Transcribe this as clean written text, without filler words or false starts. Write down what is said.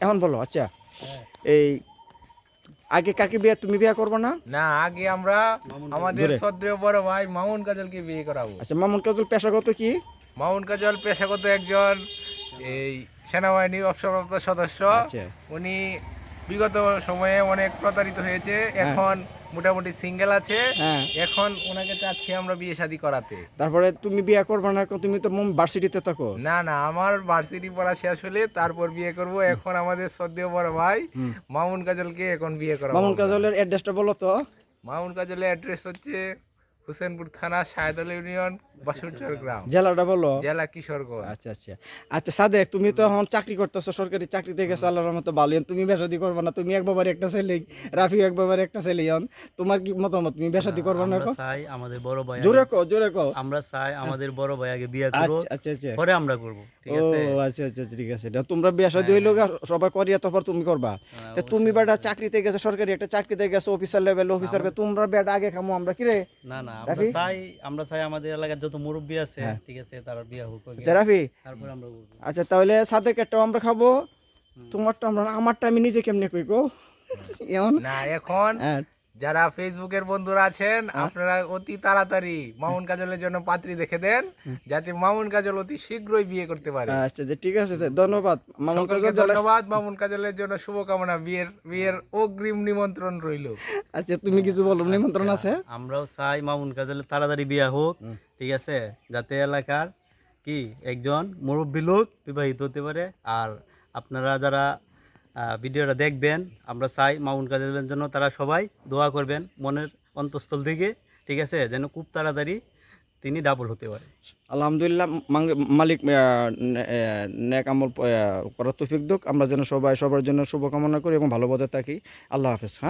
এখন বলো আচ্ছা এই আগে কাকে বিয়ে তুমি বিয়ে করবে না? না, আগে আমরা আমাদের জোরে। শ্রদ্ধেয় বড় ভাই মামুন কাজলকে বিয়ে করাবো। আচ্ছা মামুন কাজল পেশাগত কি? মামুন কাজল পেশাগত একজন এই সেনাবাহিনীর অবসরপ্রাপ্ত সদস্য। আচ্ছা উনি বিগত সময়ে অনেক প্রতারিত হয়েছে, এখন মোটামুটি সিঙ্গেল আছে। হ্যাঁ এখন ওনাকে চাচ্ছি আমরা বিয়ে শাদী করাতে। তারপরে তুমি বিয়ে করবে না, তুমি তো ভার্সিটিতে থাকো। না না, আমার ভার্সিটি পড়া শেষ হলে তারপর বিয়ে করব। এখন আমাদের শ্রদ্ধেয় বড় ভাই মামুন কাজলকে এখন বিয়ে করাবো। মামুন কাজলের অ্যাড্রেসটা বলো তো। মামুন কাজলের অ্যাড্রেস হচ্ছে হুসেনপুর থানা, শাহেদল ইউনিয়ন, বাসুরচর গ্রাম, জেলাটা বলো। জেলা কিশোরগঞ্জ। আচ্ছা আচ্ছা আচ্ছা সাদেক, তুমি তো এখন চাকরি করতেছো, সরকারি চাকরিতে গেছো, আল্লাহর মতো ভালো। তুমি বেসাদি করবে না? তুমি এক বাবার একটা ছেলে, রাফি এক বাবার একটা ছেলে, তোমার কি মতামত? তুমি বেসাদি করবে না? আমরা চাই আমাদের বড় ভাই জোরে কও, জোরে কও। আমরা চাই আমাদের বড় ভাই আগে বিয়ে করব, আচ্ছা আচ্ছা আচ্ছা পরে আমরা করব, ঠিক ও আছে? আচ্ছা আচ্ছা ঠিক আছে। এটা তোমরা বেসাদি হইলো সবাই করিয়া তারপর তুমি করবা। তা তুমি বেটা চাকরিতে গেছো, সরকারি একটা চাকরিতে গেছো, অফিসার লেভেল অফিসার, তোমরা বেটা আগে খামো আমরা কি রে? না না, রাফি? আমরা চাই আমাদের এলাকার যত মুরব্বী আছে, ঠিক আছে, তারা বিয়ে হোক আগে, আচ্ছা রাফি, তারপর আমরা করব। আচ্ছা তাহলে সাদেক একটা আমরা খাবো, তোমারটা আমরা, আমারটা আমি নিজে কেমনে কই গো এমন। না, এখন হ্যাঁ যারা ফেসবুকের বন্ধুরা আছেন, আপনারা অতি তাড়াতাড়ি মামুন কাজলের জন্য পাত্রী দেখে দেন, যাতে মামুন কাজল অতি শীঘ্রই বিয়ে করতে পারে। আচ্ছা যে ঠিক আছে, ধন্যবাদ মামুন সকলকে কাজল। ধন্যবাদ। মামুন কাজলের জন্য শুভকামনা, বিয়ের অগ্রিম নিমন্ত্রণ রইল। আচ্ছা তুমি কিছু বলো, নিমন্ত্রণ আছে? আমরাও চাই মামুন কাজলের তাড়াতাড়ি বিয়ে হোক, ঠিক আছে, যাতে এলাকার কি একজন মুরব্বী লোক বিবাহিত হতে পারে। আর আপনারা যারা ভিডিওটা দেখবেন, আমরা চাই মামুন কাজলের জন্য তারা সবাই দোয়া করবেন মনের অন্তঃস্থল থেকে, ঠিক আছে, যেন খুব তাড়াতাড়ি তিনি ডাবল হতে পারে। আলহামদুলিল্লাহ, মালিক নেক আমল করার তৌফিক দিক। আমরা যেন সবাই সবার জন্য শুভকামনা করি এবং ভালো পথে থাকি। আল্লাহ হাফেজ। হ্যাঁ।